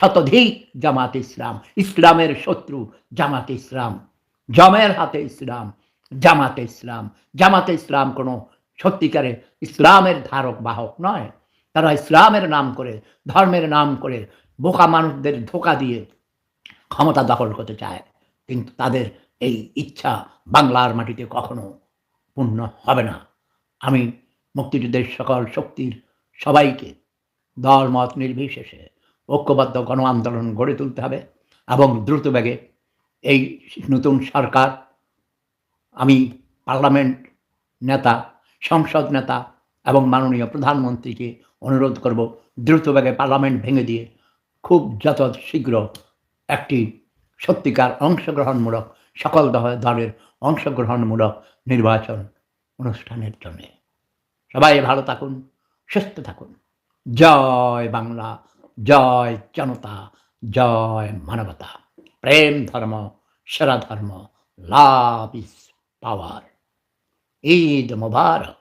শতাধিক জামাত ইসলাম, ইসলামের শত্রু জামাতে ইসলাম, জমের হাতে ইসলাম, জামাতে ইসলাম। জামাতে ইসলাম কোনো সত্যিকারের ইসলামের ধারক বাহক নয়। তারা ইসলামের নাম করে, ধর্মের নাম করে বোকা মানুষদের ধোঁকা দিয়ে ক্ষমতা দখল করতে চায়। কিন্তু তাদের এই ইচ্ছা বাংলার মাটিতে কখনো পূর্ণ হবে না। আমি মুক্তিযুদ্ধের সকল শক্তির সবাইকে দলমত নির্বিশেষে ঐক্যবদ্ধ গণ আন্দোলন গড়ে তুলতে হবে এবং দ্রুতবেগে এই নতুন সরকার, আমি পার্লামেন্ট নেতা, সংসদ নেতা এবং মাননীয় প্রধানমন্ত্রীকে অনুরোধ করব দ্রুতবেগে পার্লামেন্ট ভেঙে দিয়ে খুব যত শীঘ্র একটি সত্যিকার অংশগ্রহণমূলক, সকল দলের অংশগ্রহণমূলক নির্বাচন অনুষ্ঠানের জন্যে। সবাই ভালো থাকুন, সুস্থ থাকুন। জয় বাংলা, জয় জনতা, জয় মানবতা। প্রেম ধর্ম সেরা ধর্ম। Love is power. Eid Mobarak.